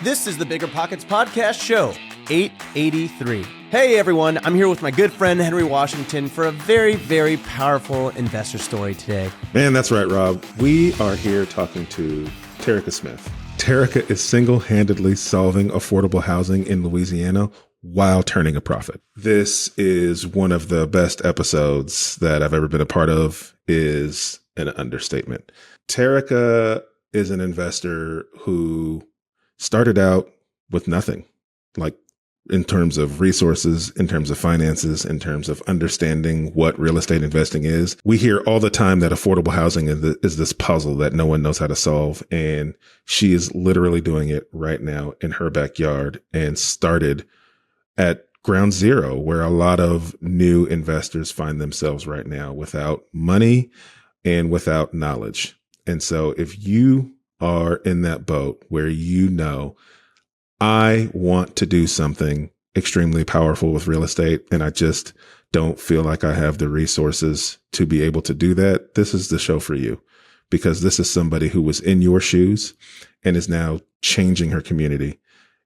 This is the BiggerPockets podcast show, 883. Hey everyone, I'm here with my good friend Henry Washington for a very, very powerful investor story today. Man, that's right, Rob. We are here talking to Terrica Smith. Terrica is single-handedly solving affordable housing in Louisiana while turning a profit. This is one of the best episodes that I've ever been a part of, is an understatement. Terrica is an investor who started out with nothing, like in terms of resources, in terms of finances, in terms of understanding what real estate investing is. We hear all the time that affordable housing is this puzzle that no one knows how to solve. And she is literally doing it right now in her backyard and started at ground zero, where a lot of new investors find themselves right now without money and without knowledge. And so if you are in that boat where you know, I want to do something extremely powerful with real estate, and I just don't feel like I have the resources to be able to do that, this is the show for you, because this is somebody who was in your shoes and is now changing her community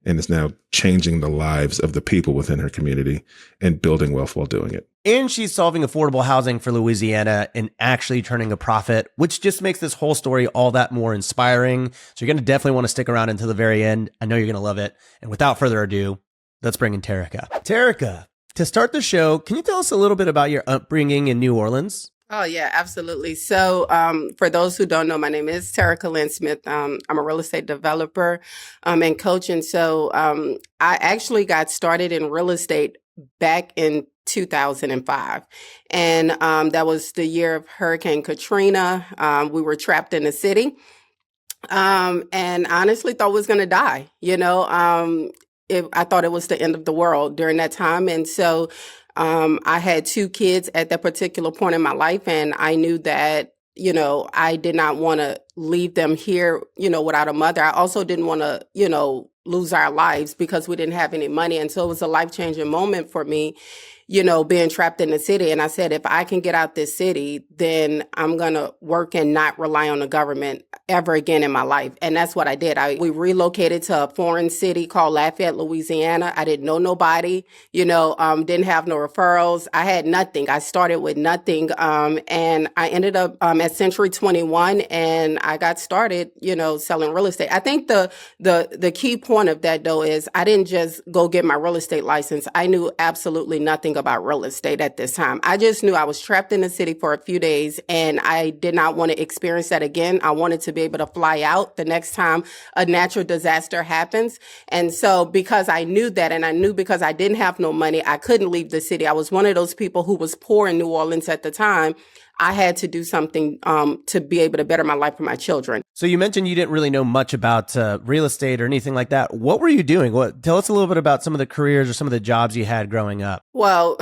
and is now changing the lives of the people within her community and building wealth while doing it. And she's solving affordable housing for Louisiana and actually turning a profit, which just makes this whole story all that more inspiring. So you're going to definitely want to stick around until the very end. I know you're going to love it. And without further ado, let's bring in Terrica. Terrica, to start the show, can you tell us a little bit about your upbringing in New Orleans? Oh, yeah, absolutely. So for those who don't know, my name is Terrica Lynn Smith. I'm a real estate developer and coach. And so I actually got started in real estate back in 2005. And that was the year of Hurricane Katrina. We were trapped in the city and honestly thought we was going to die. I thought it was the end of the world during that time. And so I had two kids at that particular point in my life, and I knew that, I did not want to leave them here, without a mother. I also didn't want to, lose our lives because we didn't have any money. And so it was a life-changing moment for me, being trapped in the city. And I said, if I can get out this city, then I'm going to work and not rely on the government ever again in my life. And that's what I did. We relocated to a foreign city called Lafayette, Louisiana. I didn't know nobody, didn't have no referrals. I had nothing. I started with nothing. And I ended up at Century 21 and I got started, selling real estate. I think the key point of that, though, is I didn't just go get my real estate license. I knew absolutely nothing about real estate at this time. I just knew I was trapped in the city for a few days and I did not want to experience that again. I wanted to be able to fly out the next time a natural disaster happens. And so because I knew that, and I knew because I didn't have no money, I couldn't leave the city. I was one of those people who was poor in New Orleans at the time. I had to do something to be able to better my life for my children. So you mentioned you didn't really know much about real estate or anything like that. What were you doing? Tell us a little bit about some of the careers or some of the jobs you had growing up. Well,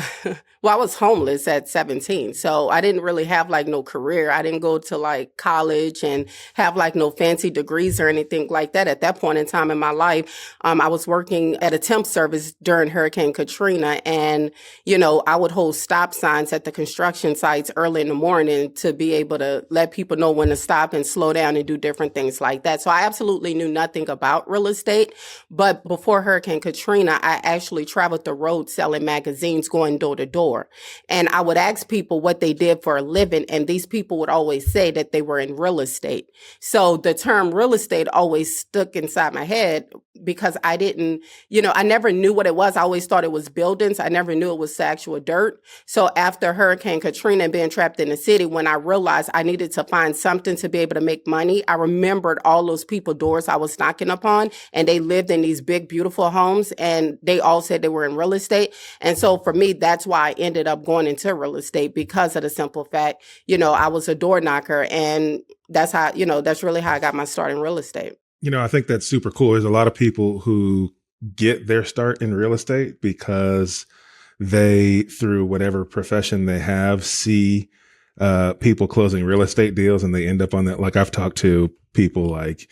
I was homeless at 17. So I didn't really have no career. I didn't go to college and have no fancy degrees or anything like that. At that point in time in my life, I was working at a temp service during Hurricane Katrina. And, I would hold stop signs at the construction sites early in the morning to be able to let people know when to stop and slow down and do different things like that. So I absolutely knew nothing about real estate. But before Hurricane Katrina, I actually traveled the road selling magazines, going door to door. And I would ask people what they did for a living. And these people would always say that they were in real estate. So the term real estate always stuck inside my head because I didn't, I never knew what it was. I always thought it was buildings. I never knew it was actual dirt. So after Hurricane Katrina and being trapped in the city, when I realized I needed to find something to be able to make money, I remembered all those people doors I was knocking upon, and they lived in these big, beautiful homes, and they all said they were in real estate. And so for me, that's why I ended up going into real estate, because of the simple fact, I was a door knocker, and that's how, that's really how I got my start in real estate. I think that's super cool. There's a lot of people who get their start in real estate because they, through whatever profession they have, see people closing real estate deals and they end up on that. Like I've talked to people like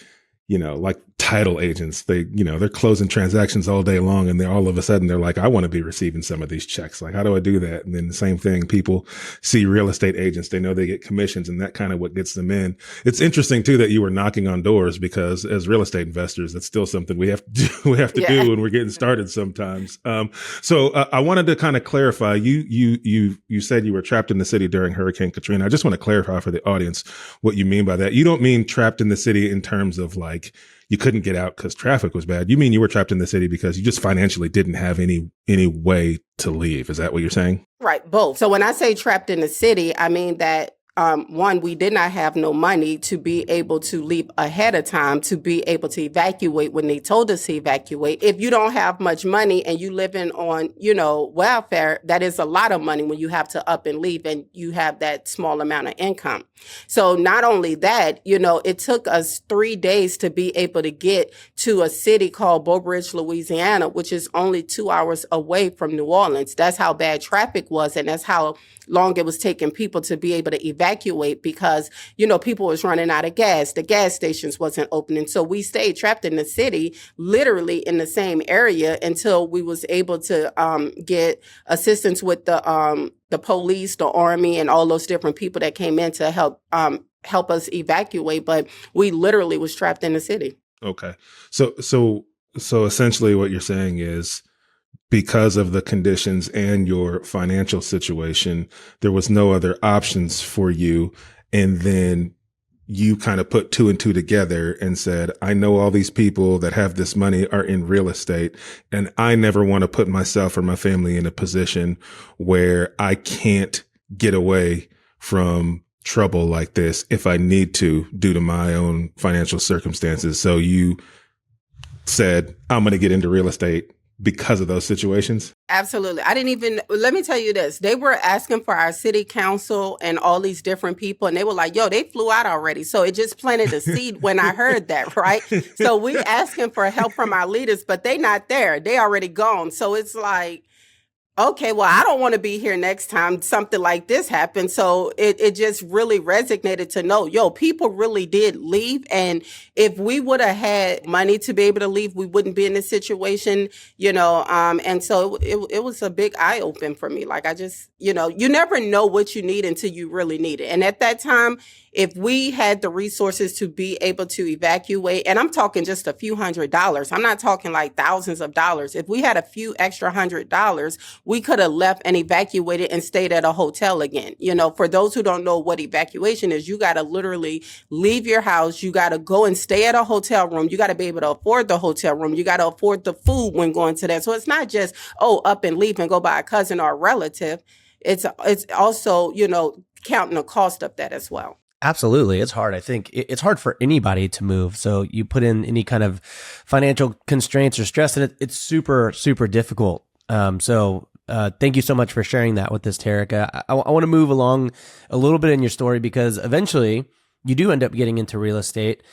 title agents. They're closing transactions all day long, and all of a sudden they're like, I want to be receiving some of these checks. Like, how do I do that? And then the same thing, people see real estate agents, they know they get commissions, and that kind of what gets them in. It's interesting too that you were knocking on doors, because as real estate investors, that's still something we have to do. We have to do when we're getting started sometimes. So I wanted to kind of clarify. You said you were trapped in the city during Hurricane Katrina. I just want to clarify for the audience what you mean by that. You don't mean trapped in the city in terms of like you couldn't get out because traffic was bad. You mean you were trapped in the city because you just financially didn't have any way to leave. Is that what you're saying? Right, both. So when I say trapped in the city, I mean that one, we did not have no money to be able to leave ahead of time to be able to evacuate when they told us to evacuate. If you don't have much money and you living on, welfare, that is a lot of money when you have to up and leave and you have that small amount of income. So not only that, it took us 3 days to be able to get to a city called Beau Bridge, Louisiana, which is only 2 hours away from New Orleans. That's how bad traffic was, and that's how long it was taking people to be able to evacuate because, people was running out of gas. The gas stations wasn't opening. So we stayed trapped in the city, literally in the same area until we was able to get assistance with the police, the army, and all those different people that came in to help us evacuate. But we literally was trapped in the city. Okay. So essentially what you're saying is, because of the conditions and your financial situation, there was no other options for you. And then you kind of put 2 and 2 together and said, I know all these people that have this money are in real estate, and I never want to put myself or my family in a position where I can't get away from trouble like this if I need to due to my own financial circumstances. So you said, I'm going to get into real estate because of those situations? Absolutely. Let me tell you this. They were asking for our city council and all these different people, and they were like, they flew out already. So it just planted a seed when I heard that, right? So we asking for help from our leaders, but they not there. They already gone. So it's like, okay, well, I don't want to be here next time something like this happens. So it just really resonated to know, people really did leave. And if we would have had money to be able to leave, we wouldn't be in this situation, and so it was a big eye open for me. Like, I just, you never know what you need until you really need it. And at that time, if we had the resources to be able to evacuate, and I'm talking just a few $100s, I'm not talking like thousands of dollars. If we had a few extra $100s, we could have left and evacuated and stayed at a hotel again. For those who don't know what evacuation is, you got to literally leave your house. You got to go and stay at a hotel room. You got to be able to afford the hotel room. You got to afford the food when going to that. So it's not just, up and leave and go by a cousin or a relative. It's also, counting the cost of that as well. Absolutely. It's hard. I think it's hard for anybody to move. So you put in any kind of financial constraints or stress, and it's super, super difficult. So thank you so much for sharing that with us, Terrica. I want to move along a little bit in your story, because eventually you do end up getting into real estate.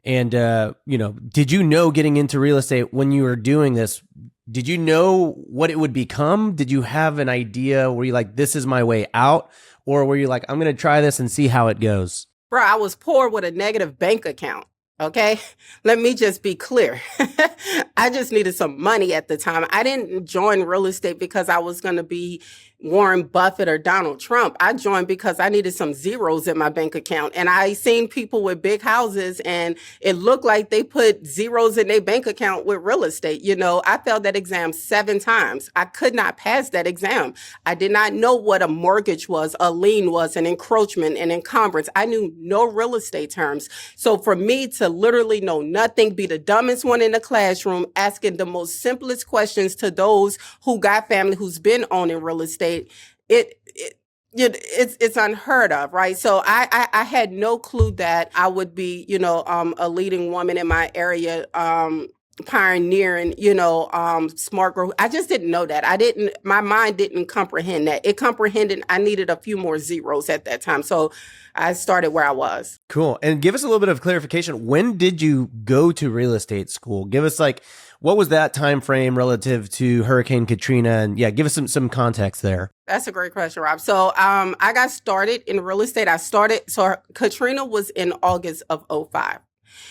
And, did you know getting into real estate when you were doing this, did you know what it would become? Did you have an idea? Were you like, this is my way out? Or were you like, I'm going to try this and see how it goes? Bro, I was poor with a negative bank account. Okay, let me just be clear. I just needed some money at the time. I didn't join real estate because I was going to be Warren Buffett or Donald Trump. I joined because I needed some zeros in my bank account. And I seen people with big houses, and it looked like they put zeros in their bank account with real estate. I failed that exam 7 times. I could not pass that exam. I did not know what a mortgage was, a lien was, an encroachment, an encumbrance. I knew no real estate terms. So for me to literally know nothing, be the dumbest one in the classroom, asking the most simplest questions to those who got family who's been owning real estate, it's unheard of, right? So I had no clue that I would be, a leading woman in my area, pioneering, smart growth. I just didn't know that. My mind didn't comprehend that. It comprehended I needed a few more zeros at that time. So I started where I was. Cool. And give us a little bit of clarification. When did you go to real estate school? Give us what was that time frame relative to Hurricane Katrina? And give us some context there. That's a great question, Rob. So I got started in real estate. So Katrina was in August of 2005.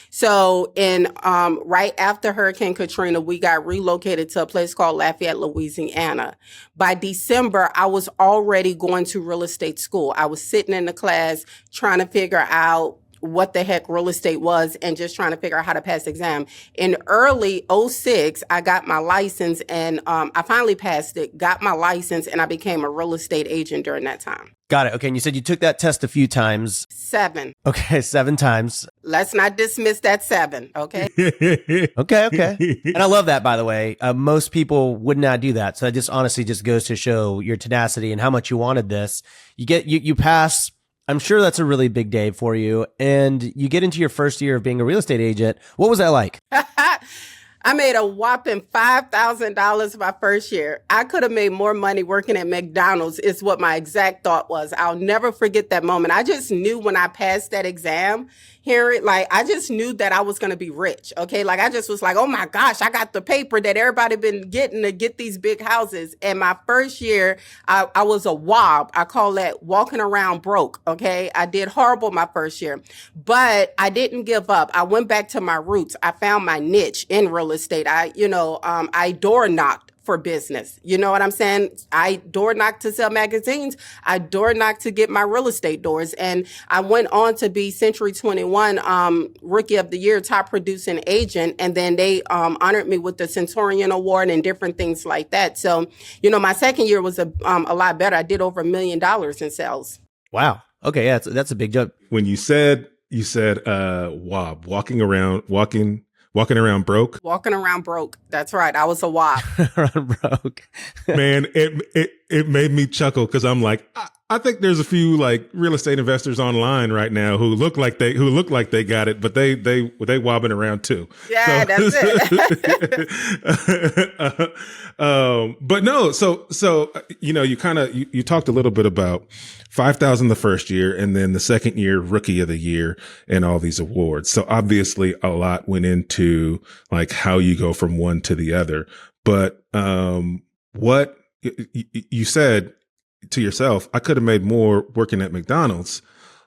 So in right after Hurricane Katrina, we got relocated to a place called Lafayette, Louisiana. By December, I was already going to real estate school. I was sitting in the class trying to figure out what the heck real estate was and just trying to figure out how to pass the exam. In early '06, I got my license and I finally passed it, got my license, and I became a real estate agent during that time. Got it. Okay. And you said you took that test a few times. 7. Okay. 7 times. Let's not dismiss that 7. Okay. Okay. And I love that, by the way. Most people would not do that. So that just honestly just goes to show your tenacity and how much you wanted this. You pass. I'm sure that's a really big day for you. And you get into your first year of being a real estate agent. What was that like? I made a whopping $5,000 my first year. I could have made more money working at McDonald's is what my exact thought was. I'll never forget that moment. I just knew when I passed that exam, I just knew that I was going to be rich. Okay. Like I just was like, oh my gosh, I got the paper that everybody been getting to get these big houses. And my first year, I was a wob. I call that walking around broke. Okay. I did horrible my first year, but I didn't give up. I went back to my roots. I found my niche in real estate. I door knocked for business. You know what I'm saying? I door knocked to sell magazines. I door knocked to get my real estate doors. And I went on to be Century 21 Rookie of the Year, top producing agent. And then they honored me with the Centurion Award and different things like that. So, my second year was a lot better. I did over $1 million in sales. Wow. Okay. Yeah, that's a big jump. When you said wob, walking around broke. Walking around broke. That's right. I was a wob. Broke. Man, it made me chuckle because I'm like, I think there's a few like real estate investors online right now who look like they got it, but they wobbing around too. Yeah, so, that's it. But no, so you talked a little bit about 5,000 the first year, and then the second year Rookie of the Year, and all these awards. So obviously, a lot went into like how you go from one to the other. But what you said to yourself, I could have made more working at McDonald's.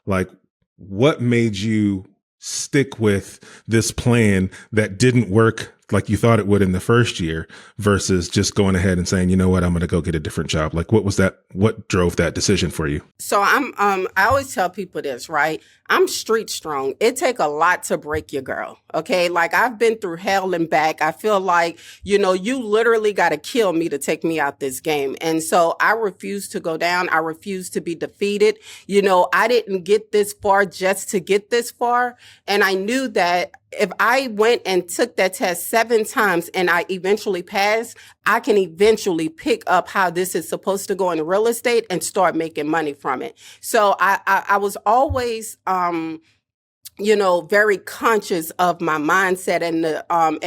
Like, what made you stick with this plan that didn't work like you thought it would in the first year versus just going ahead and saying, you know what, I'm going to go get a different job? Like, what drove that decision for you? So I always tell people this, right? I'm street strong. It take a lot to break your girl. Okay. Like I've been through hell and back. I feel like, you literally got to kill me to take me out this game. And so I refuse to go down. I refuse to be defeated. I didn't get this far just to get this far. And I knew that if I went and took that test 7 times and I eventually passed, I can eventually pick up how this is supposed to go in real estate and start making money from it. So I was always, very conscious of my mindset and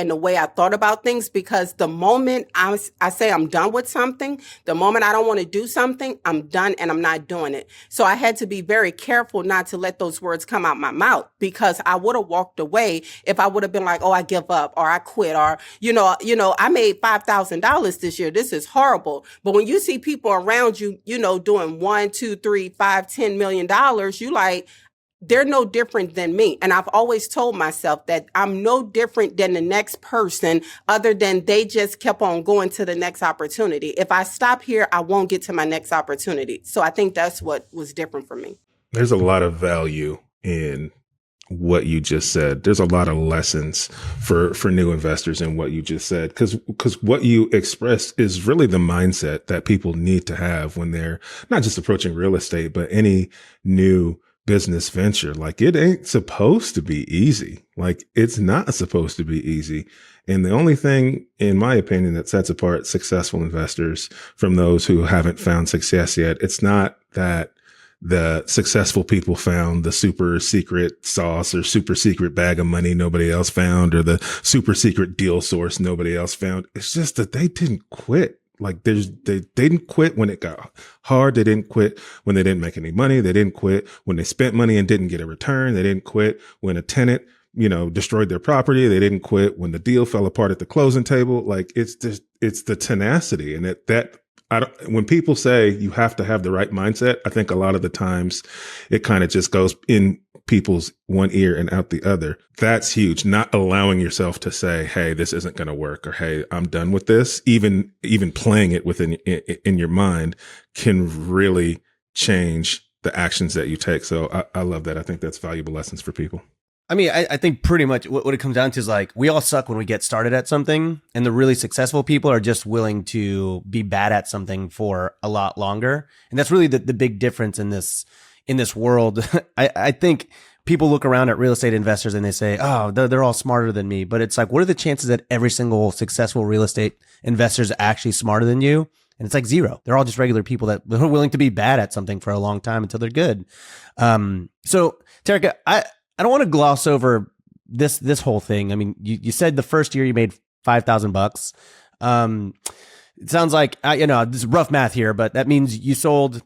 the way I thought about things, because the moment I say I'm done with something, the moment I don't want to do something, I'm done and I'm not doing it. So I had to be very careful not to let those words come out my mouth, because I would have walked away if I would have been like, oh, I give up or I quit or, I made $5,000 this year. This is horrible. But when you see people around you, doing 1, 2, 3, 5, $10 million, you like, they're no different than me. And I've always told myself that I'm no different than the next person, other than they just kept on going to the next opportunity. If I stop here, I won't get to my next opportunity. So I think that's what was different for me. There's a lot of value in what you just said. There's a lot of lessons for new investors in what you just said, because what you expressed is really the mindset that people need to have when they're not just approaching real estate, but any new business venture. Like, it ain't supposed to be easy. Like, it's not supposed to be easy. And the only thing, in my opinion, that sets apart successful investors from those who haven't found success yet, it's not that the successful people found the super secret sauce or super secret bag of money nobody else found, or the super secret deal source nobody else found. It's just that they didn't quit. Like, they didn't quit when it got hard. They didn't quit when they didn't make any money. They didn't quit when they spent money and didn't get a return. They didn't quit when a tenant, destroyed their property. They didn't quit when the deal fell apart at the closing table. Like, it's the tenacity. And when people say you have to have the right mindset, I think a lot of the times it kind of just goes in people's one ear and out the other. That's huge. Not allowing yourself to say, hey, this isn't going to work, or hey, I'm done with this. Even playing it within in your mind can really change the actions that you take. So I love that. I think that's valuable lessons for people. I mean, I think pretty much what it comes down to is like, we all suck when we get started at something, and the really successful people are just willing to be bad at something for a lot longer. And that's really the big difference in this world. I think people look around at real estate investors and they say, oh, they're all smarter than me. But it's like, what are the chances that every single successful real estate investor is actually smarter than you? And it's like zero. They're all just regular people that are willing to be bad at something for a long time until they're good. So Terrica, I don't want to gloss over this whole thing. I mean, you said the first year you made $5,000. It sounds like, this is rough math here, but that means you sold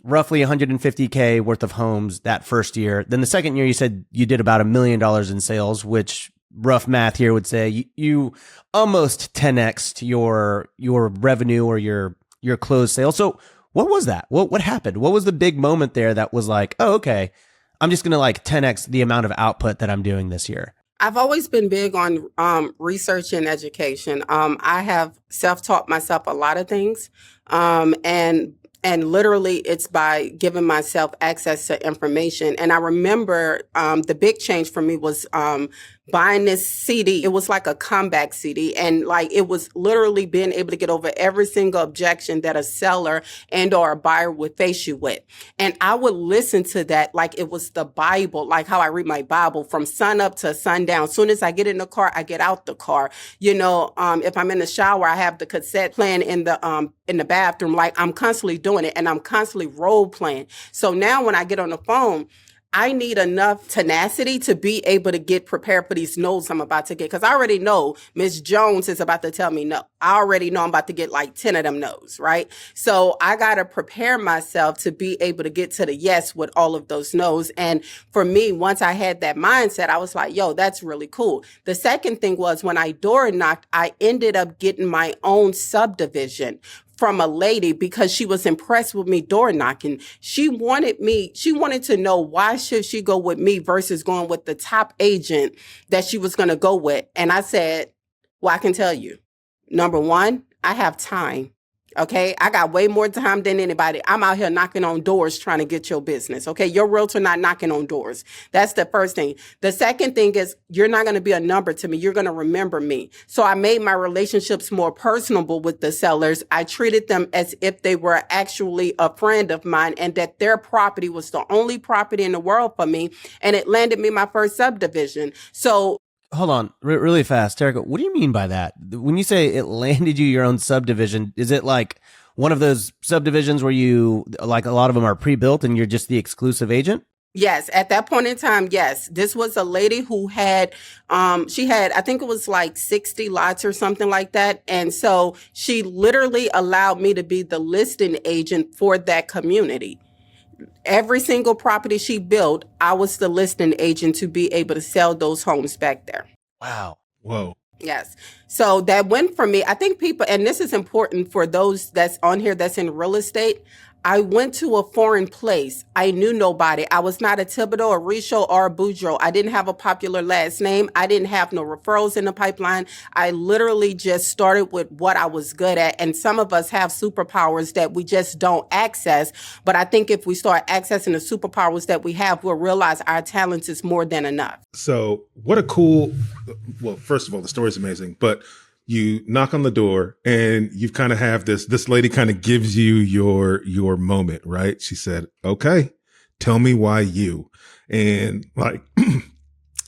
roughly $150K worth of homes that first year. Then the second year you said you did about $1 million in sales, which rough math here would say you almost 10x'd your revenue or your closed sales. So what was that? What happened? What was the big moment there that was like, oh, okay, I'm just going to like 10x the amount of output that I'm doing this year? I've always been big on research and education. I have self-taught myself a lot of things. And literally it's by giving myself access to information. And I remember the big change for me was buying this CD. It was like a comeback CD. And like, it was literally being able to get over every single objection that a seller and or a buyer would face you with. And I would listen to that like it was the Bible, like how I read my Bible from sun up to sundown. As soon as I get in the car, I get out the car. If I'm in the shower, I have the cassette playing in the bathroom. Like, I'm constantly doing it, and I'm constantly role playing. So now when I get on the phone, I need enough tenacity to be able to get prepared for these no's I'm about to get. Because I already know Miss Jones is about to tell me no. I already know I'm about to get like 10 of them no's, right? So I got to prepare myself to be able to get to the yes with all of those no's. And for me, once I had that mindset, I was like, yo, that's really cool. The second thing was when I door knocked, I ended up getting my own subdivision from a lady because she was impressed with me door knocking. She wanted to know why should she go with me versus going with the top agent that she was going to go with. And I said, well, I can tell you. Number one, I have time. Okay, I got way more time than anybody. I'm out here knocking on doors trying to get your business. Okay, your realtor not knocking on doors. That's the first thing. The second thing is you're not going to be a number to me. You're going to remember me. So I made my relationships more personable with the sellers. I treated them as if they were actually a friend of mine and that their property was the only property in the world for me. And it landed me my first subdivision. So hold on, really fast, Terrica. What do you mean by that? When you say it landed you your own subdivision, is it like one of those subdivisions where you, like a lot of them are pre-built and you're just the exclusive agent? Yes, at that point in time, yes. This was a lady who had, I think it was like 60 lots or something like that. And so she literally allowed me to be the listing agent for that community. Every single property she built, I was the listing agent to be able to sell those homes back there. Wow. Whoa. Yes. So that went for me. I think people, and this is important for those that's on here that's in real estate. I went to a foreign place. I knew nobody. I was not a Thibodeau, a Richaud, or a Boudreaux. I didn't have a popular last name. I didn't have no referrals in the pipeline. I literally just started with what I was good at. And some of us have superpowers that we just don't access. But I think if we start accessing the superpowers that we have, we'll realize our talents is more than enough. So well, first of all, the story is amazing, but you knock on the door and you kind of have this lady kind of gives you your moment, right? She said, okay, tell me why you. And like,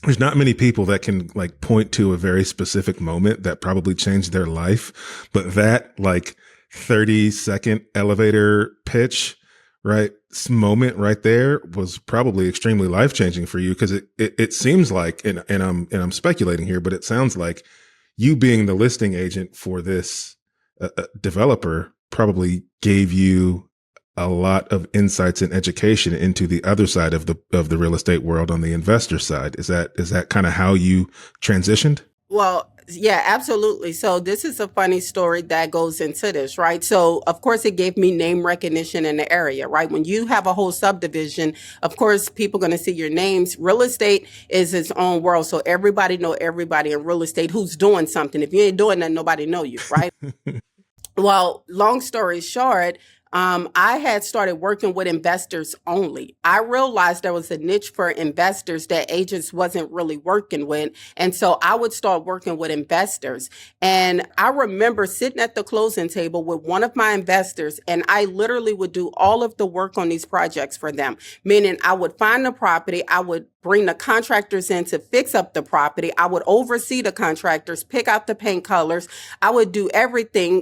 there's not many people that can like point to a very specific moment that probably changed their life. But that like 30-second elevator pitch, right? Moment right there was probably extremely life-changing for you because it seems like, and I'm speculating here, but it sounds like you being the listing agent for this developer probably gave you a lot of insights and education into the other side of the real estate world on the investor side. Is that kind of how you transitioned? Well, Yeah, absolutely. So this is a funny story that goes into this, right? So of course it gave me name recognition in the area, right? When you have a whole subdivision, of course people are going to see your names. Real estate is its own world. So everybody know everybody in real estate who's doing something. If you ain't doing that, nobody know you, right? Well, long story short, I had started working with investors only. I realized there was a niche for investors that agents wasn't really working with. And so I would start working with investors. And I remember sitting at the closing table with one of my investors, and I literally would do all of the work on these projects for them, meaning I would find the property, I would bring the contractors in to fix up the property. I would oversee the contractors, pick out the paint colors. I would do everything,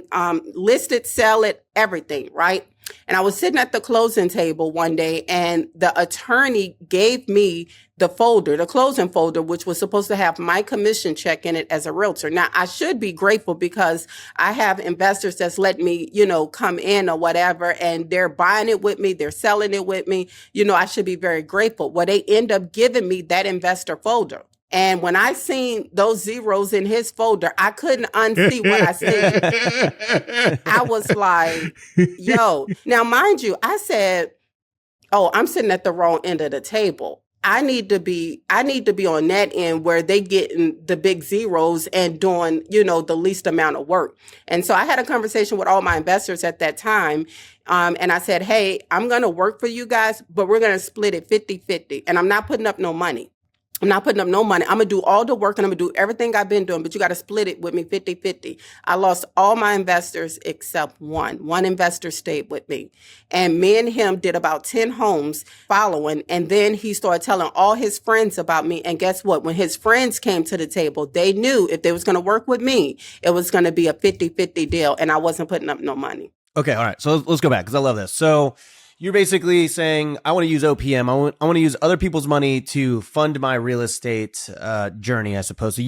list it, sell it, everything, right? And I was sitting at the closing table one day, and the attorney gave me the folder, the closing folder, which was supposed to have my commission check in it as a realtor. Now, I should be grateful because I have investors that's let me, come in or whatever, and they're buying it with me, they're selling it with me. I should be very grateful. Well, they end up giving me that investor folder. And when I seen those zeros in his folder, I couldn't unsee what I said. I was like, yo. Now, mind you, I said, oh, I'm sitting at the wrong end of the table. I need to be on that end where they getting the big zeros and doing, the least amount of work. And so I had a conversation with all my investors at that time. And I said, hey, I'm going to work for you guys, but we're going to split it 50-50. And I'm not putting up no money. I'm not putting up no money. I'm going to do all the work and I'm going to do everything I've been doing, but you got to split it with me 50-50. I lost all my investors except one. One investor stayed with me. And me and him did about 10 homes following. And then he started telling all his friends about me. And guess what? When his friends came to the table, they knew if they was going to work with me, it was going to be a 50-50 deal. And I wasn't putting up no money. Okay. All right. So let's go back because I love this. So you're basically saying, I want to use OPM. I want to use other people's money to fund my real estate journey, I suppose. So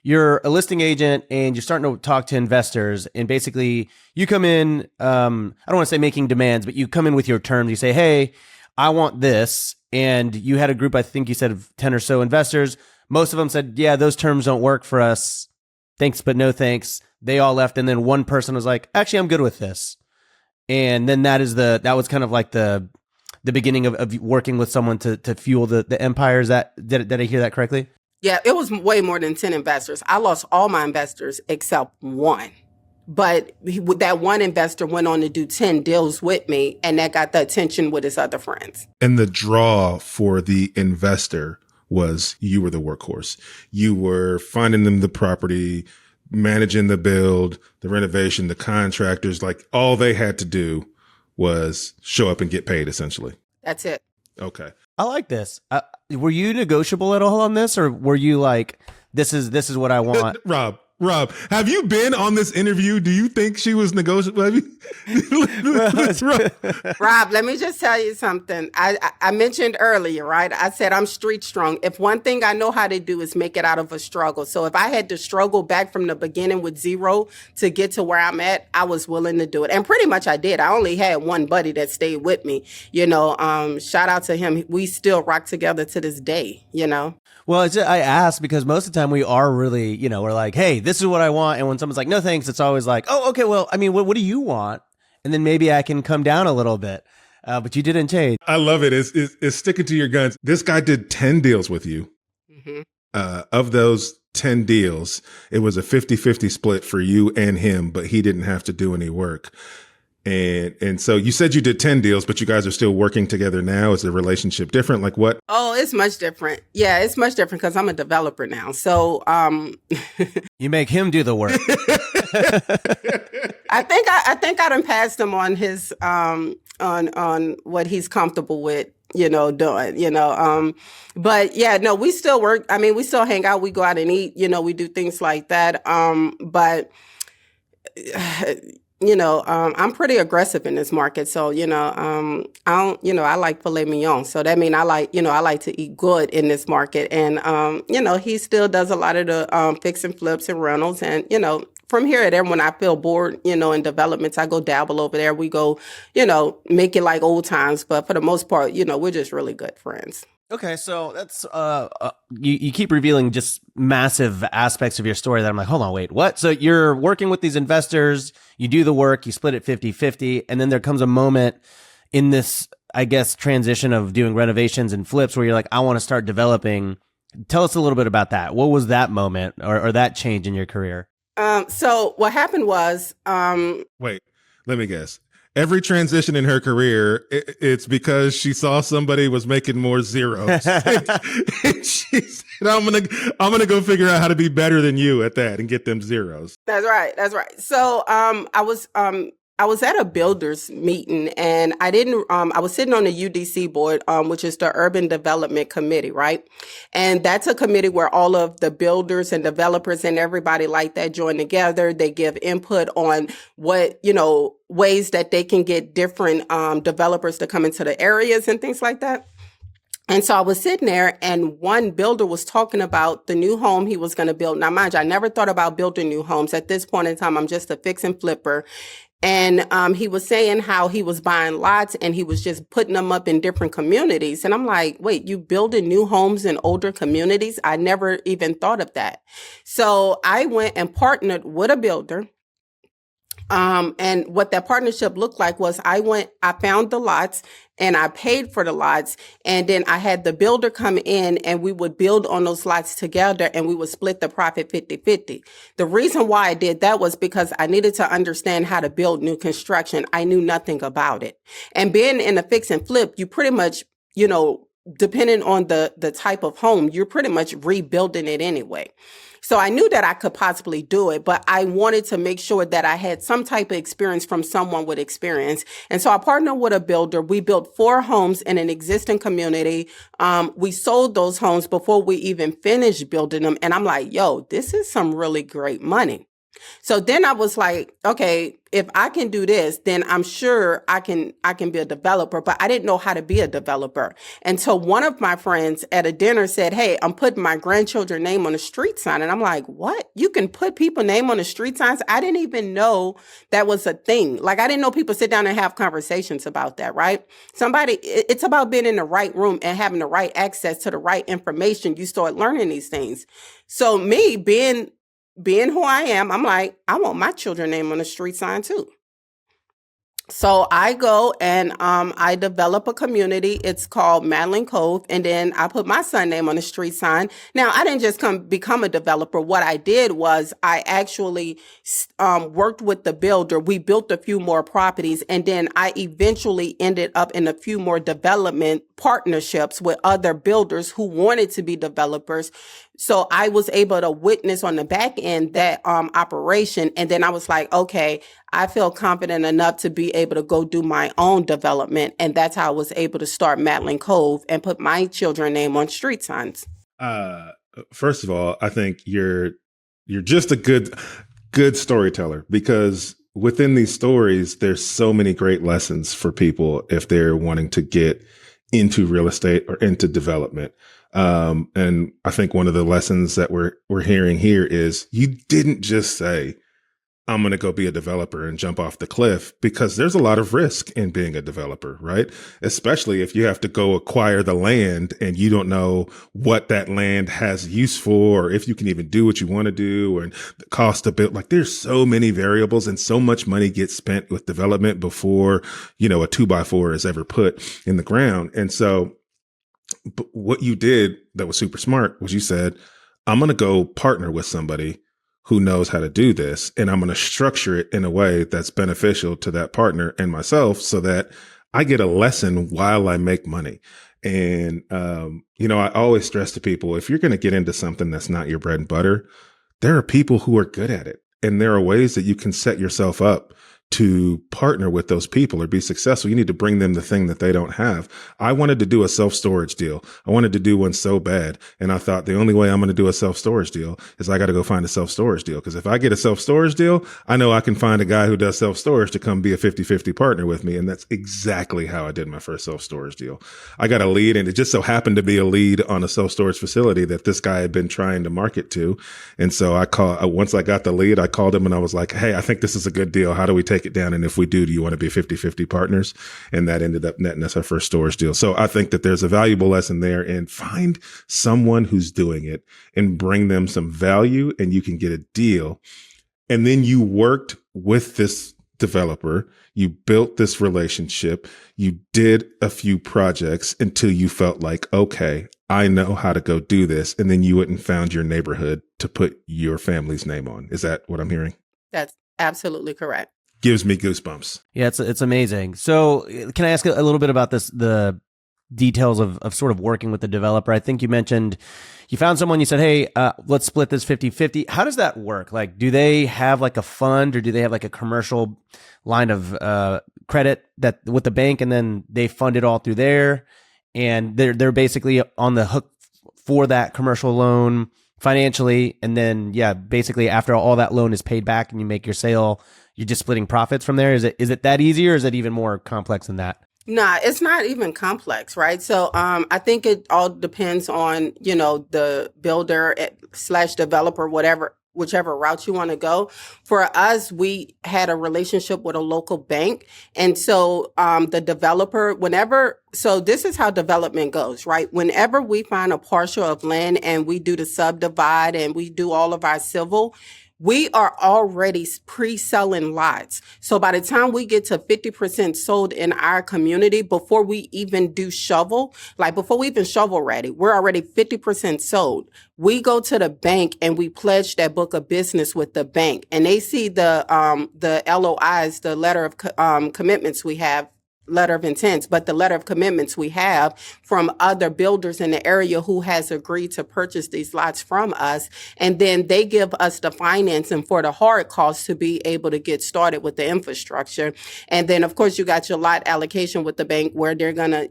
you're a listing agent and you're starting to talk to investors, and basically you come in, I don't want to say making demands, but you come in with your terms. You say, hey, I want this. And you had a group, I think you said, of 10 or so investors. Most of them said, yeah, those terms don't work for us. Thanks, but no thanks. They all left. And then one person was like, actually, I'm good with this. And then that was kind of like the beginning of working with someone to fuel the empire. Did I hear that correctly? Yeah, it was way more than 10 investors. I lost all my investors except one. But that one investor went on to do 10 deals with me, and that got the attention with his other friends. And the draw for the investor was you were the workhorse. You were finding them the property, managing the build, the renovation, the contractors. Like all they had to do was show up and get paid, essentially. That's it. Okay. I like this. Were you negotiable at all on this, or were you like, this is what I want? Rob, have you been on this interview? Do you think she was negotiable? Rob, let me just tell you something. I mentioned earlier, right? I said I'm street strong. If one thing I know how to do is make it out of a struggle. So if I had to struggle back from the beginning with zero to get to where I'm at, I was willing to do it. And pretty much I did. I only had one buddy that stayed with me. Shout out to him. We still rock together to this day, Well, I asked because most of the time we are really, we're like, hey, this is what I want. And when someone's like, no, thanks, it's always like, oh, okay, well, I mean, what do you want? And then maybe I can come down a little bit. But you didn't change. I love it. It's sticking to your guns. This guy did 10 deals with you. Mm-hmm. Of those 10 deals, it was a 50-50 split for you and him, but he didn't have to do any work. And so you said you did 10 deals, but you guys are still working together now. Is the relationship different? Like what? Oh, it's much different. Yeah, it's much different because I'm a developer now. So you make him do the work. I think I done passed him on his on what he's comfortable with, doing, but yeah, no, we still work. I mean, we still hang out, we go out and eat, we do things like that. But I'm pretty aggressive in this market. So, I like filet mignon. So that means I like to eat good in this market. And, he still does a lot of the fix and flips and rentals. And, from here to there, when I feel bored, in developments, I go dabble over there. We go, make it like old times. But for the most part, we're just really good friends. Okay, so that's you keep revealing just massive aspects of your story that I'm like, hold on, wait, what? So you're working with these investors, you do the work, you split it 50-50, and then there comes a moment in this, I guess, transition of doing renovations and flips where you're like, I want to start developing. Tell us a little bit about that. What was that moment or that change in your career? So what happened was, Wait, let me guess. Every transition in her career, it's because she saw somebody was making more zeros. And she said, I'm gonna go figure out how to be better than you at that and get them zeros. That's right. That's right. So, I was at a builders meeting and I was sitting on the UDC board, which is the Urban Development Committee, right? And that's a committee where all of the builders and developers and everybody like that join together. They give input on what, ways that they can get different, developers to come into the areas and things like that. And so I was sitting there and one builder was talking about the new home he was going to build. Now, mind you, I never thought about building new homes. At this point in time, I'm just a fix and flipper. And he was saying how he was buying lots and he was just putting them up in different communities. And I'm like, wait, you building new homes in older communities? I never even thought of that. So I went and partnered with a builder. And what that partnership looked like was I found the lots and I paid for the lots. And then I had the builder come in and we would build on those lots together and we would split the profit 50-50. The reason why I did that was because I needed to understand how to build new construction. I knew nothing about it. And being in a fix and flip, you pretty much, depending on the type of home, you're pretty much rebuilding it anyway. So I knew that I could possibly do it, but I wanted to make sure that I had some type of experience from someone with experience. And so I partnered with a builder. We built 4 homes in an existing community. We sold those homes before we even finished building them. And I'm like, yo, this is some really great money. So then I was like, okay, if I can do this, then I'm sure I can be a developer, but I didn't know how to be a developer. And so one of my friends at a dinner said, hey, I'm putting my grandchildren's name on a street sign. And I'm like, what? You can put people's name on the street signs? I didn't even know that was a thing. Like, I didn't know people sit down and have conversations about that, right? It's about being in the right room and having the right access to the right information. You start learning these things. So me being who I am, I'm like, I want my children's name on the street sign too. So I go and I develop a community. It's called Madeline Cove. And then I put my son's name on the street sign. Now, I didn't just become a developer. What I did was I actually worked with the builder. We built a few more properties. And then I eventually ended up in a few more development partnerships with other builders who wanted to be developers. So I was able to witness on the back end that operation. And then I was like, okay, I feel confident enough to be able to go do my own development. And that's how I was able to start Madeline Cove and put my children's name on street signs. First of all, I think you're just a good storyteller, because within these stories, there's so many great lessons for people if they're wanting to get into real estate or into development. And I think one of the lessons that we're hearing here is you didn't just say, I'm going to go be a developer and jump off the cliff, because there's a lot of risk in being a developer, right? Especially if you have to go acquire the land and you don't know what that land has use for, or if you can even do what you want to do, and the cost of build. Like, there's so many variables and so much money gets spent with development before, a 2x4 is ever put in the ground. And so what you did that was super smart was you said, I'm going to go partner with somebody who knows how to do this, and I'm going to structure it in a way that's beneficial to that partner and myself, so that I get a lesson while I make money. And, I always stress to people, if you're going to get into something that's not your bread and butter, there are people who are good at it. And there are ways that you can set yourself up to partner with those people or be successful. You need to bring them the thing that they don't have. I wanted to do a self-storage deal. I wanted to do one so bad. And I thought the only way I'm going to do a self-storage deal is I got to go find a self-storage deal. Because if I get a self-storage deal, I know I can find a guy who does self-storage to come be a 50-50 partner with me. And that's exactly how I did my first self-storage deal. I got a lead, and it just so happened to be a lead on a self-storage facility that this guy had been trying to market to. And so once I got the lead, I called him and I was like, hey, I think this is a good deal. How do we take take it down? And if we do you want to be 50-50 partners? And that ended up netting us our first storage deal. So I think that there's a valuable lesson there, and find someone who's doing it and bring them some value, and you can get a deal. And then you worked with this developer, you built this relationship, you did a few projects until you felt like, okay, I know how to go do this. And then you went and found your neighborhood to put your family's name on. Is that what I'm hearing? That's absolutely correct. Gives me goosebumps. Yeah, it's amazing. So can I ask a little bit about this, the details of sort of working with the developer? I think you mentioned you found someone, you said, hey, let's split this 50-50. How does that work? Like, do they have like a fund, or do they have like a commercial line of credit that with the bank, and then they fund it all through there, and they're basically on the hook for that commercial loan financially, and then basically after all that loan is paid back and you make your sale, you're just splitting profits from there? Is it that easy, or is it even more complex than that? Nah, it's not even complex, right? So I think it all depends on, the builder / developer, whichever route you want to go. For us, we had a relationship with a local bank. And so the developer, so this is how development goes, right? Whenever we find a parcel of land and we do the subdivide and we do all of our civil, we are already pre-selling lots. So by the time we get to 50% sold in our community, before we even do shovel, like before we even shovel ready, we're already 50% sold. We go to the bank and we pledge that book of business with the bank, and they see the LOIs, the letter of commitments we have, letter of intents, but the letter of commitments we have from other builders in the area who has agreed to purchase these lots from us. And then they give us the financing for the hard costs to be able to get started with the infrastructure. And then, of course, you got your lot allocation with the bank where they're going to,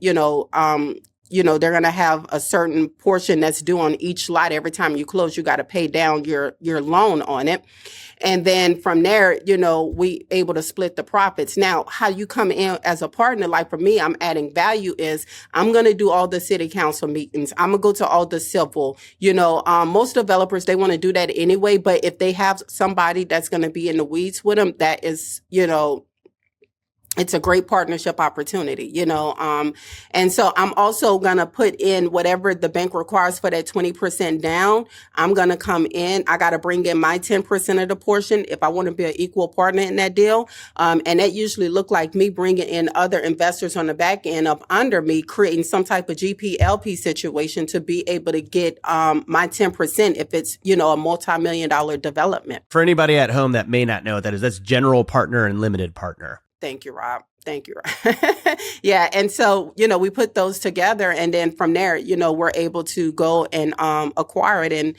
they're going to have a certain portion that's due on each lot. Every time you close, you got to pay down your loan on it. And then from there, we able to split the profits. Now, how you come in as a partner, like for me, I'm adding value is I'm going to do all the city council meetings. I'm going to go to all the civil, most developers, they want to do that anyway. But if they have somebody that's going to be in the weeds with them, that is, it's a great partnership opportunity, and so I'm also going to put in whatever the bank requires for that 20% down. I'm going to come in. I got to bring in my 10% of the portion if I want to be an equal partner in that deal. And that usually look like me bringing in other investors on the back end of under me, creating some type of GPLP situation to be able to get my 10% if it's, a multi-million-dollar development. For anybody at home that may not know what that is, that's general partner and limited partner. Thank you, Rob. Yeah. And so, we put those together, and then from there, we're able to go and acquire it and,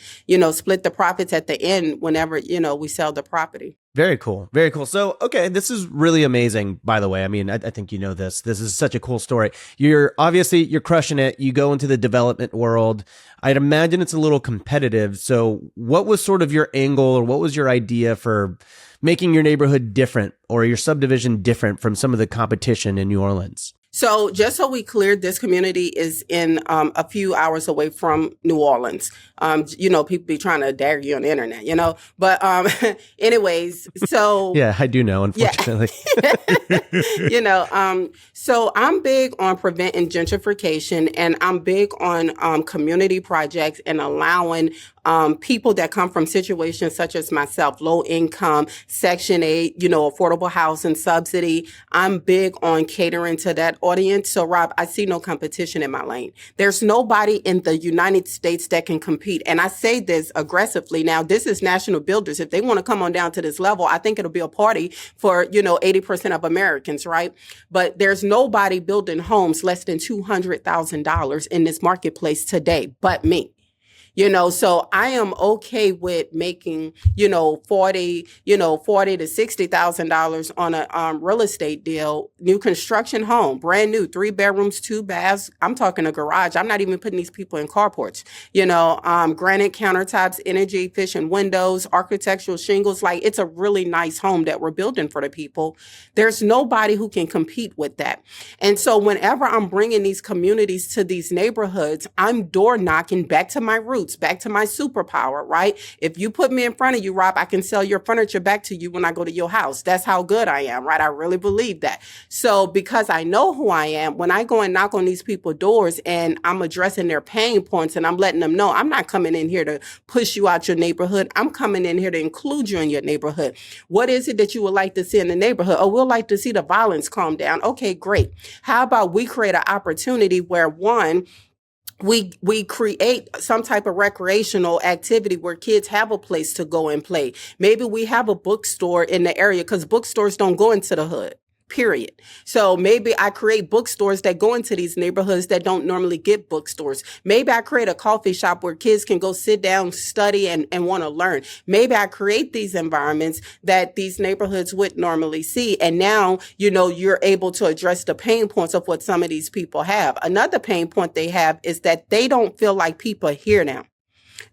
split the profits at the end whenever, we sell the property. Very cool. Very cool. So, okay, this is really amazing, by the way. I mean, I think you know this. This is such a cool story. You're crushing it. You go into the development world. I'd imagine it's a little competitive. So what was sort of your angle, or what was your idea for making your neighborhood different or your subdivision different from some of the competition in New Orleans? So just so we cleared, this community is in a few hours away from New Orleans. People be trying to dare you on the internet, But anyways, so yeah, I do know, unfortunately. Yeah. So I'm big on preventing gentrification, and I'm big on community projects and allowing people that come from situations such as myself, low income, Section 8, affordable housing subsidy. I'm big on catering to that audience. So, Rob, I see no competition in my lane. There's nobody in the United States that can compete. And I say this aggressively. Now, this is national builders. If they want to come on down to this level, I think it'll be a party for, 80% of Americans, right? But there's nobody building homes less than $200,000 in this marketplace today but me. So I am okay with making, $40,000 to $60,000 on a real estate deal, new construction home, brand new, 3 bedrooms, 2 baths. I'm talking a garage. I'm not even putting these people in carports, granite countertops, energy efficient windows, architectural shingles. Like, it's a really nice home that we're building for the people. There's nobody who can compete with that. And so whenever I'm bringing these communities to these neighborhoods, I'm door knocking back to my roots. roots, back to my superpower, right? If you put me in front of you, Rob, I can sell your furniture back to you when I go to your house. That's how good I am, right? I really believe that. So because I know who I am, when I go and knock on these people's doors and I'm addressing their pain points and I'm letting them know I'm not coming in here to push you out your neighborhood. I'm coming in here to include you in your neighborhood. What is it that you would like to see in the neighborhood? Oh, we'll like to see the violence calm down. Okay, great. How about we create an opportunity where one, we create some type of recreational activity where kids have a place to go and play. Maybe we have a bookstore in the area because bookstores don't go into the hood. Period. So maybe I create bookstores that go into these neighborhoods that don't normally get bookstores. Maybe I create a coffee shop where kids can go sit down, study, and want to learn. Maybe I create these environments that these neighborhoods would normally see. And now, you're able to address the pain points of what some of these people have. Another pain point they have is that they don't feel like people hear them.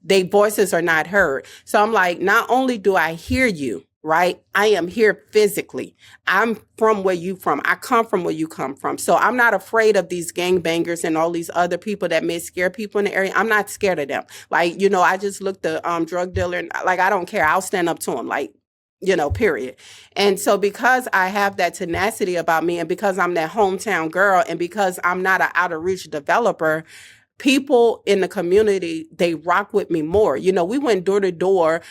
Their voices are not heard. So I'm like, not only do I hear you, right? I am here physically. I'm from where you from. I come from where you come from. So I'm not afraid of these gangbangers and all these other people that may scare people in the area. I'm not scared of them. Like, I just looked the drug dealer and like, I don't care. I'll stand up to him. Like, period. And so because I have that tenacity about me and because I'm that hometown girl and because I'm not an out of reach developer, people in the community, they rock with me more. We went door to door,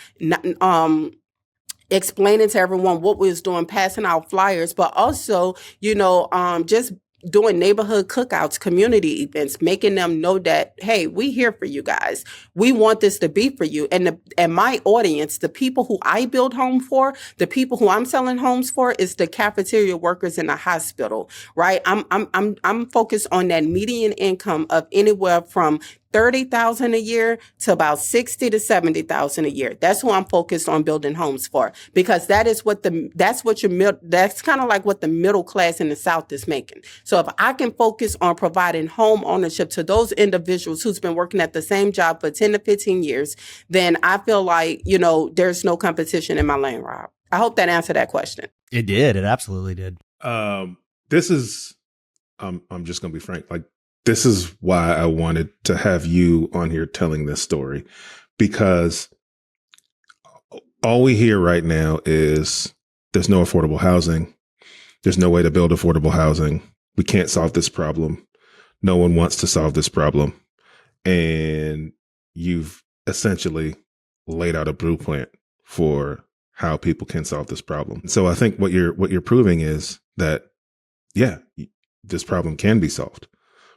explaining to everyone what we was doing, passing out flyers, but also, just doing neighborhood cookouts, community events, making them know that, hey, we here for you guys. We want this to be for you. And my audience, the people who I build homes for, the people who I'm selling homes for is the cafeteria workers in the hospital, right? I'm focused on that median income of anywhere from $30,000 a year to about $60,000 to $70,000 a year. That's who I'm focused on building homes for, because that's kind of like what the middle class in the South is making. So if I can focus on providing home ownership to those individuals who's been working at the same job for 10 to 15 years, then I feel like, there's no competition in my lane, Rob. I hope that answered that question. It did. It absolutely did. This is, I'm just going to be frank, like, this is why I wanted to have you on here telling this story, because all we hear right now is there's no affordable housing. There's no way to build affordable housing. We can't solve this problem. No one wants to solve this problem. And you've essentially laid out a blueprint for how people can solve this problem. So I think what you're proving is that, yeah, this problem can be solved.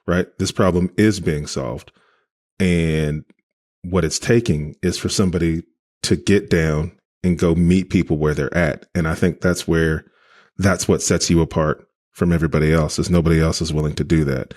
Right? This problem is being solved. And what it's taking is for somebody to get down and go meet people where they're at. And I think that's what sets you apart from everybody else, is nobody else is willing to do that.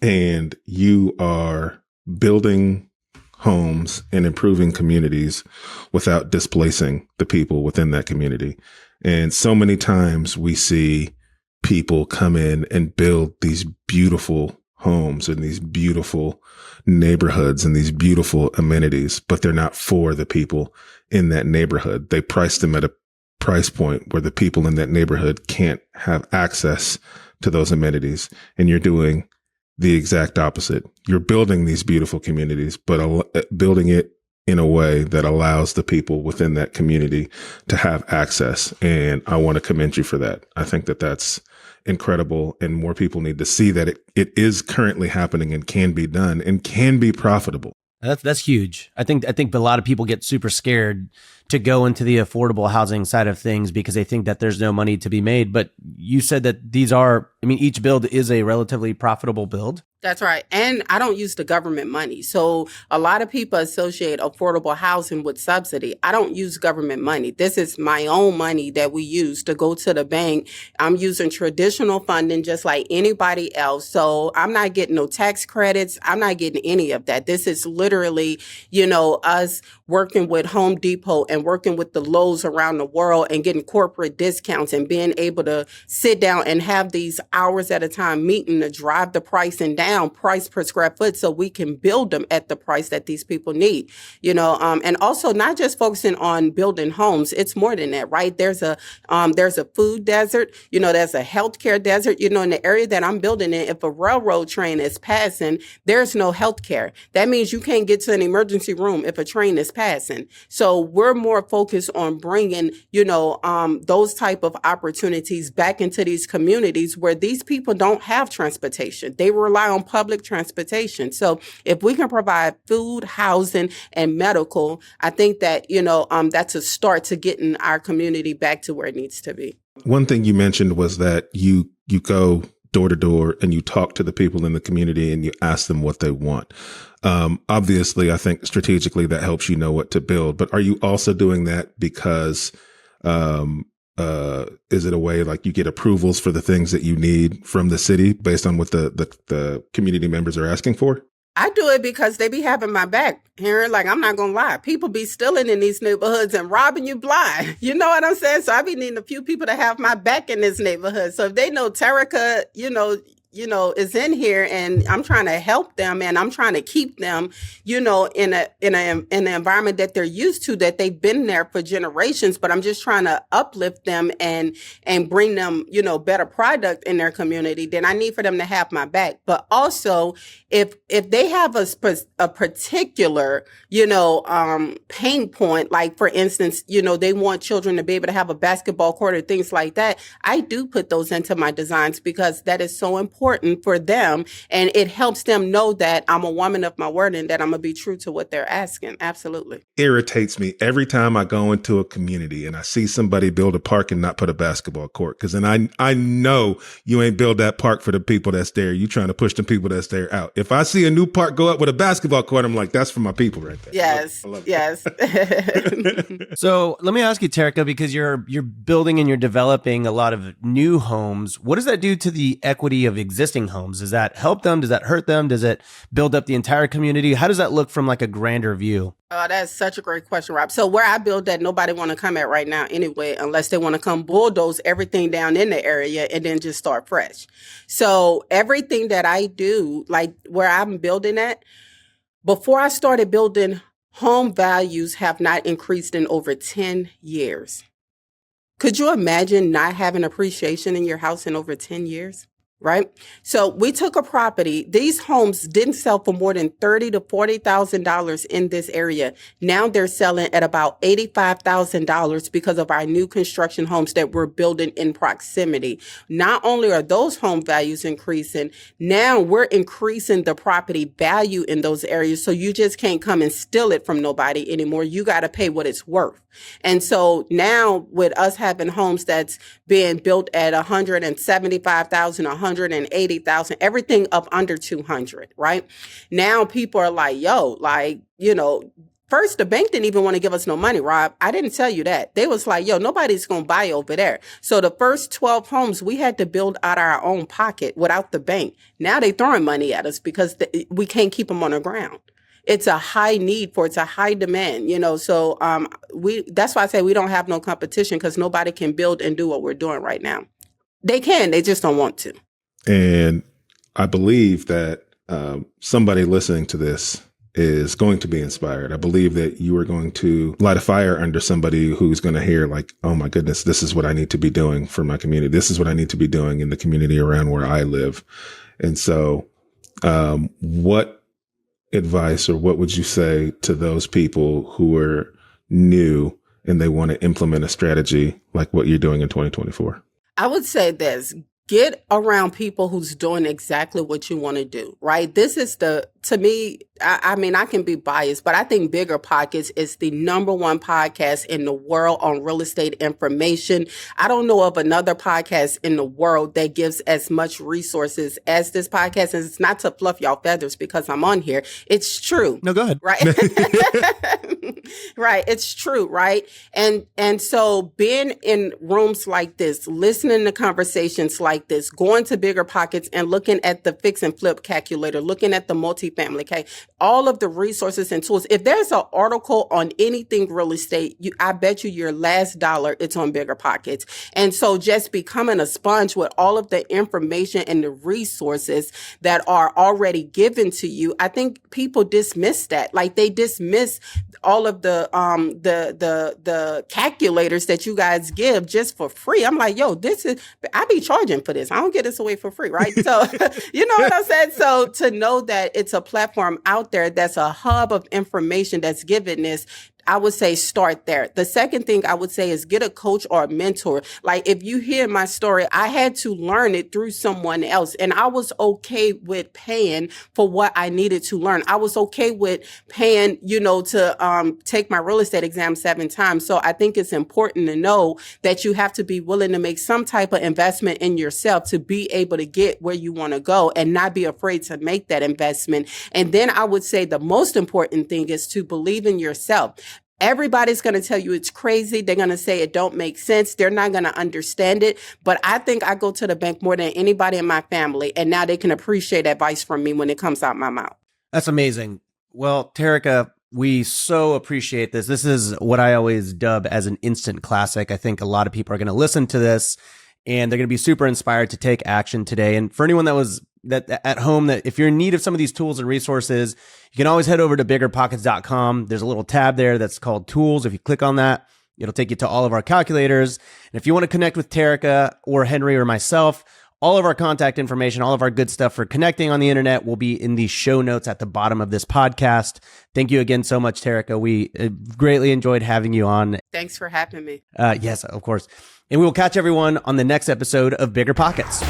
And you are building homes and improving communities without displacing the people within that community. And so many times we see people come in and build these beautiful homes and these beautiful neighborhoods and these beautiful amenities, but they're not for the people in that neighborhood. They price them at a price point where the people in that neighborhood can't have access to those amenities. And you're doing the exact opposite. You're building these beautiful communities, but building it in a way that allows the people within that community to have access. And I want to commend you for that. I think that that's incredible. And more people need to see that it is currently happening and can be done and can be profitable. That's huge. I think a lot of people get super scared to go into the affordable housing side of things because they think that there's no money to be made. But you said that each build is a relatively profitable build. That's right. And I don't use the government money. So a lot of people associate affordable housing with subsidy. I don't use government money. This is my own money that we use to go to the bank. I'm using traditional funding just like anybody else. So I'm not getting no tax credits. I'm not getting any of that. This is literally, us working with Home Depot and working with the Lowe's around the world and getting corporate discounts and being able to sit down and have these hours at a time meeting to drive the pricing down down price per square foot so we can build them at the price that these people need, and also not just focusing on building homes. It's more than that, right? There's a food desert, there's a healthcare desert, in the area that I'm building in. If a railroad train is passing, there's no healthcare. That means you can't get to an emergency room if a train is passing. So we're more focused on bringing, those type of opportunities back into these communities where these people don't have transportation. They rely on public transportation. So if we can provide food, housing, and medical, I think that, that's a start to getting our community back to where it needs to be. One thing you mentioned was that you go door to door and you talk to the people in the community and you ask them what they want. Obviously, I think strategically that helps you know what to build. But are you also doing that because is it a way like you get approvals for the things that you need from the city based on what the community members are asking for? I do it because they be having my back here. Like, I'm not going to lie. People be stealing in these neighborhoods and robbing you blind. You know what I'm saying? So I be needing a few people to have my back in this neighborhood. So if they know Terrica, is in here and I'm trying to help them and I'm trying to keep them, in an environment that they're used to, that they've been there for generations, but I'm just trying to uplift them and bring them, better product in their community, then I need for them to have my back. But also if they have a particular, pain point, like for instance, they want children to be able to have a basketball court or things like that, I do put those into my designs because that is so important for them. And it helps them know that I'm a woman of my word and that I'm going to be true to what they're asking. Absolutely. Irritates me every time I go into a community and I see somebody build a park and not put a basketball court. Because then I know you ain't build that park for the people that's there. You trying to push the people that's there out. If I see a new park go up with a basketball court, I'm like, that's for my people right there. Yes. I love yes. So let me ask you, Terrica, because you're building and you're developing a lot of new homes. What does that do to the equity of existing homes? Does that help them? Does that hurt them? Does it build up the entire community? How does that look from like a grander view? Oh, that's such a great question, Rob. So where I build that, nobody want to come at right now anyway, unless they want to come bulldoze everything down in the area and then just start fresh. So everything that I do, like where I'm building at, before I started building, home values have not increased in over 10 years. Could you imagine not having appreciation in your house in over 10 years? Right? So we took a property. These homes didn't sell for more than $30,000 to $40,000 in this area. Now they're selling at about $85,000 because of our new construction homes that we're building in proximity. Not only are those home values increasing, now we're increasing the property value in those areas. So you just can't come and steal it from nobody anymore. You got to pay what it's worth. And so now with us having homes that's being built at $175,000, $180,000, everything up under 200, right? Now people are like, first, the bank didn't even want to give us no money, Rob. I didn't tell you that. They was like, nobody's going to buy over there. So the first 12 homes, we had to build out our own pocket without the bank. Now they throwing money at us because we can't keep them on the ground. It's a high need for, it's a high demand, so that's why I say we don't have no competition because nobody can build and do what we're doing right now. They can, they just don't want to. And I believe that somebody listening to this is going to be inspired. I believe that you are going to light a fire under somebody who's going to hear like, oh my goodness, this is what I need to be doing for my community. This is what I need to be doing in the community around where I live. And so what advice or what would you say to those people who are new and they want to implement a strategy like what you're doing in 2024? I would say this. Get around people who's doing exactly what you want to do, right? This is to me, I mean, I can be biased, but I think BiggerPockets is the #1 podcast in the world on real estate information. I don't know of another podcast in the world that gives as much resources as this podcast. And it's not to fluff y'all feathers because I'm on here. It's true. No, go ahead. Right. Right. It's true. Right. And so being in rooms like this, listening to conversations like this, going to BiggerPockets and looking at the fix and flip calculator, looking at the multi multifamily, okay? All of the resources and tools. If there's an article on anything real estate, I bet you your last dollar, it's on BiggerPockets. And so just becoming a sponge with all of the information and the resources that are already given to you, I think people dismiss that. Like they dismiss all of the calculators that you guys give just for free. I'm like, yo, I be charging for this. I don't get this away for free, right? So, you know what I'm saying? So to know that it's a platform out there that's a hub of information that's given this, I would say start there. The second thing I would say is get a coach or a mentor. Like if you hear my story, I had to learn it through someone else, and I was okay with paying for what I needed to learn. I was okay with paying, to take my real estate exam 7 times. So I think it's important to know that you have to be willing to make some type of investment in yourself to be able to get where you want to go and not be afraid to make that investment. And then I would say the most important thing is to believe in yourself. Everybody's going to tell you it's crazy. They're going to say it don't make sense. They're not going to understand it. But I think I go to the bank more than anybody in my family. And now they can appreciate advice from me when it comes out my mouth. That's amazing. Well, Terrica, we so appreciate this. This is what I always dub as an instant classic. I think a lot of people are going to listen to this and they're going to be super inspired to take action today. And for anyone that at home, that if you're in need of some of these tools and resources, you can always head over to biggerpockets.com. There's a little tab there that's called tools. If you click on that, it'll take you to all of our calculators. And if you want to connect with Terrica or Henry or myself, all of our contact information, all of our good stuff for connecting on the internet will be in the show notes at the bottom of this podcast. Thank you again so much, Terrica. We greatly enjoyed having you on. Thanks for having me. Yes, of course. And we will catch everyone on the next episode of Bigger Pockets.